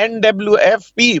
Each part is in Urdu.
NWFP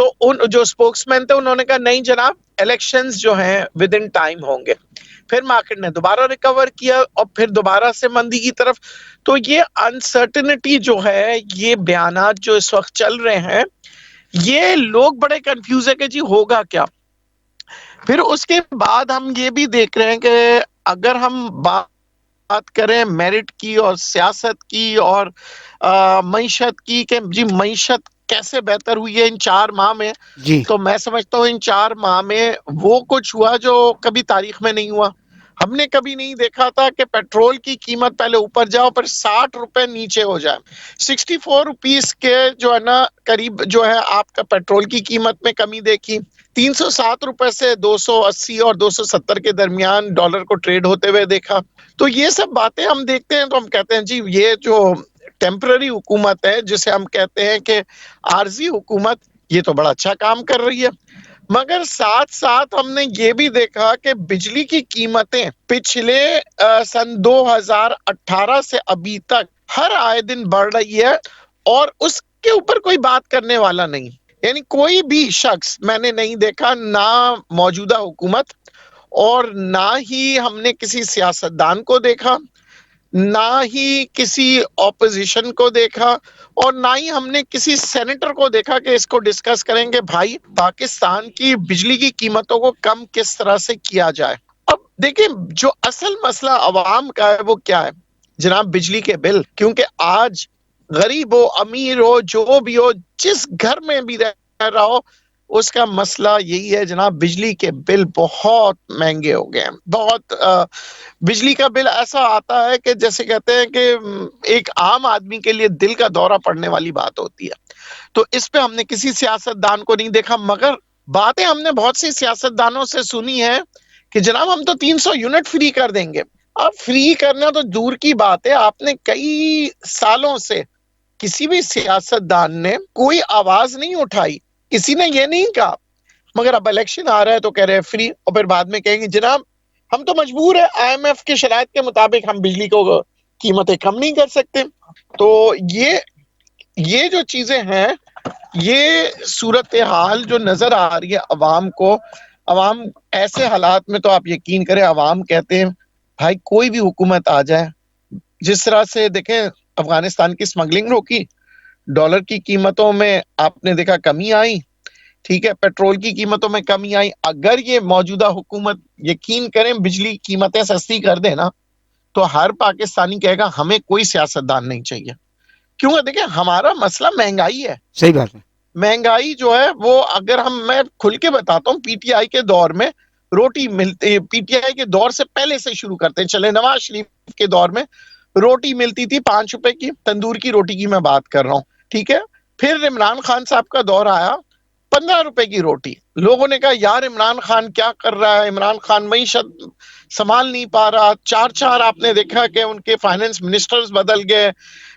تو ان جو اسپوکس مین تھے انہوں نے کہا نہیں جناب الیکشنز جو ہیں ود ان ٹائم ہوں گے. پھر مارکیٹ نے دوبارہ ریکور کیا اور پھر دوبارہ سے مندی کی طرف. تو یہ انسرٹنٹی جو ہے، یہ بیانات جو اس وقت چل رہے ہیں، یہ لوگ بڑے کنفیوز ہے کہ جی ہوگا کیا. پھر اس کے بعد ہم یہ بھی دیکھ رہے ہیں کہ اگر ہم بات کریں میرٹ کی اور سیاست کی اور معیشت کی کہ جی معیشت کیسے بہتر ہوئی ہے ان 4 ماہ میں، جی تو میں سمجھتا ہوں ان 4 ماہ میں وہ کچھ ہوا جو کبھی تاریخ میں نہیں ہوا. ہم نے کبھی نہیں دیکھا تھا کہ پیٹرول کی قیمت پہلے اوپر جاؤ پھر 60 روپے نیچے ہو جائے. 64 روپیز کے جو ہے نا قریب جو ہے آپ کا پیٹرول کی قیمت میں کمی دیکھی. 307 روپے سے 280 اور 270 کے درمیان ڈالر کو ٹریڈ ہوتے ہوئے دیکھا. تو یہ سب باتیں ہم دیکھتے ہیں تو ہم کہتے ہیں جی یہ جو ٹیمپرری حکومت ہے جسے ہم کہتے ہیں کہ عارضی حکومت، یہ تو بڑا اچھا کام کر رہی ہے. مگر ساتھ ساتھ ہم نے یہ بھی دیکھا کہ بجلی کی قیمتیں پچھلے سن 2018 سے ابھی تک ہر آئے دن بڑھ رہی ہے اور اس کے اوپر کوئی بات کرنے والا نہیں. یعنی کوئی بھی شخص میں نے نہیں دیکھا، نہ موجودہ حکومت اور نہ ہی ہم نے کسی سیاستدان کو دیکھا، نہ ہی کسی اپوزیشن کو دیکھا اور نہ ہی ہم نے کسی سینیٹر کو دیکھا کہ اس کو ڈسکس کریں گے بھائی پاکستان کی بجلی کی قیمتوں کو کم کس طرح سے کیا جائے. اب دیکھیں جو اصل مسئلہ عوام کا ہے وہ کیا ہے جناب؟ بجلی کے بل. کیونکہ آج غریب ہو امیر ہو جو بھی ہو جس گھر میں بھی رہ رہا ہو اس کا مسئلہ یہی ہے جناب، بجلی کے بل بہت مہنگے ہو گئے ہیں. بہت بجلی کا بل ایسا آتا ہے کہ جیسے کہتے ہیں کہ ایک عام آدمی کے لیے دل کا دورہ پڑنے والی بات ہوتی ہے. تو اس پہ ہم نے کسی سیاستدان کو نہیں دیکھا، مگر باتیں ہم نے بہت سی سیاستدانوں سے سنی ہے کہ جناب ہم تو 300 یونٹ فری کر دیں گے. اب فری کرنا تو دور کی بات ہے، آپ نے کئی سالوں سے کسی بھی سیاستدان نے کوئی آواز نہیں اٹھائی، کسی نے یہ نہیں کہا. مگر اب الیکشن آ رہا ہے تو کہہ رہے ہیں فری، اور پھر بعد میں کہیں گے جناب ہم تو مجبور ہیں، آئی ایم ایف کے شرائط کے مطابق ہم بجلی کو قیمتیں کم نہیں کر سکتے. تو یہ جو چیزیں ہیں، یہ صورتحال جو نظر آ رہی ہے عوام کو، عوام ایسے حالات میں تو آپ یقین کریں عوام کہتے ہیں بھائی کوئی بھی حکومت آ جائے. جس طرح سے دیکھیں افغانستان کی سمگلنگ روکی، ڈالر کی قیمتوں میں آپ نے دیکھا کمی آئی، ٹھیک ہے، پیٹرول کی قیمتوں میں کمی آئی. اگر یہ موجودہ حکومت یقین کریں بجلی قیمتیں سستی کر دے نا تو ہر پاکستانی کہے گا ہمیں کوئی سیاستدان نہیں چاہیے. کیوں؟ دیکھیں ہمارا مسئلہ مہنگائی ہے. صحیح بات ہے. مہنگائی جو ہے وہ اگر میں کھل کے بتاتا ہوں، پی ٹی آئی کے دور میں روٹی ملتی، پی ٹی آئی کے دور سے پہلے سے شروع کرتے ہیں، چلے نواز شریف کے دور میں روٹی ملتی تھی 5 روپے کی، تندور کی روٹی کی میں بات کر رہا ہوں، ٹھیک ہے. پھر عمران خان صاحب کا دور آیا 15 روپے کی روٹی. لوگوں نے کہا یار عمران خان کیا کر رہا ہے، عمران خان معیشت سنبھال نہیں پا رہا. 4 آپ نے دیکھا کہ ان کے فائنانس منسٹرز بدل گئے.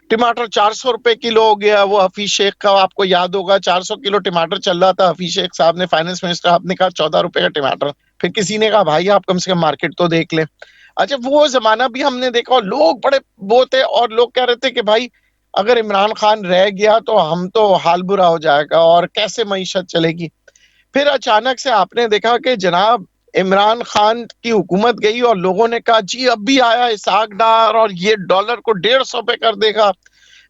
ٹماٹر 400 روپے کلو ہو گیا. وہ حفیظ شیخ کا آپ کو یاد ہوگا 400 کلو ٹماٹر چل رہا تھا، حفیظ شیخ صاحب نے فائنانس منسٹر، آپ نے کہا 14 روپے کا ٹماٹر. پھر کسی نے کہا بھائی آپ کم سے کم مارکیٹ تو دیکھ لیں. اچھا وہ زمانہ بھی ہم نے دیکھا اور لوگ بڑے وہ تھے اور لوگ کہہ رہے تھے کہ بھائی اگر عمران خان رہ گیا تو ہم تو حال برا ہو جائے گا اور کیسے معیشت چلے گی. پھر اچانک سے آپ نے دیکھا کہ جناب عمران خان کی حکومت گئی اور لوگوں نے کہا جی اب بھی آیا اسحاق ڈار اور یہ ڈالر کو 150 پہ کر دے گا.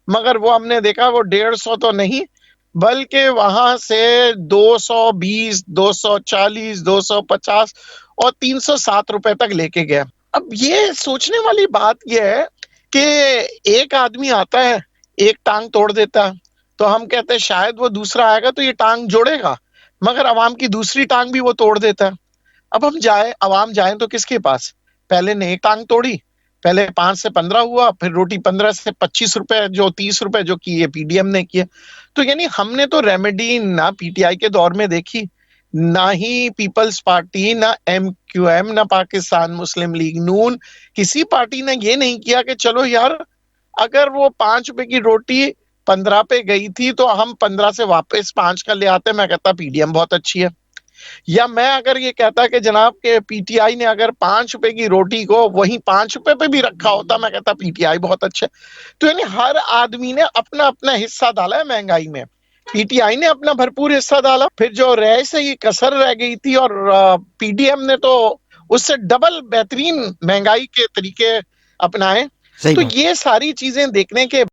مگر وہ ہم نے دیکھا وہ 150 تو نہیں بلکہ وہاں سے 220 240 250 اور 307 روپے تک لے کے گیا. اب یہ سوچنے والی بات یہ ہے کہ ایک آدمی آتا ہے ایک ٹانگ توڑ دیتا ہے تو ہم کہتے ہیں شاید وہ دوسرا آئے گا تو یہ ٹانگ جوڑے گا، مگر عوام کی دوسری ٹانگ بھی وہ توڑ دیتا ہے. اب ہم عوام جائیں تو کس کے پاس؟ پہلے نے ایک ٹانگ توڑی، پہلے 5 سے 15 ہوا، پھر روٹی 15 سے 25 روپے جو 30 روپے جو کی یہ پی ڈی ایم نے کیا. تو یعنی ہم نے تو ریمیڈی نہ پی ٹی آئی کے دور میں دیکھی، نہ ہی پیپلز پارٹی، نہ ایم کیو ایم، نہ پاکستان مسلم لیگ نون، کسی پارٹی نے یہ نہیں کیا کہ چلو یار اگر وہ 5 روپے کی روٹی 15 پہ گئی تھی تو ہم 15 سے واپس 5 کا لے آتے. میں کہتا پی ڈی ایم بہت اچھی ہے. یا میں اگر یہ کہتا کہ جناب کہ پی ٹی آئی نے اگر 5 روپے کی روٹی کو وہیں 5 روپے پہ بھی رکھا ہوتا، میں کہتا پی ٹی آئی بہت اچھا. تو یعنی ہر آدمی نے اپنا اپنا حصہ ڈالا ہے مہنگائی میں. پی ٹی آئی نے اپنا بھرپور حصہ ڈالا، پھر جو رہ سے ہی کسر رہ گئی تھی، اور پی ڈی ایم نے تو اس سے ڈبل بہترین مہنگائی کے طریقے اپنائے. صحیح تو بات. یہ ساری چیزیں دیکھنے کے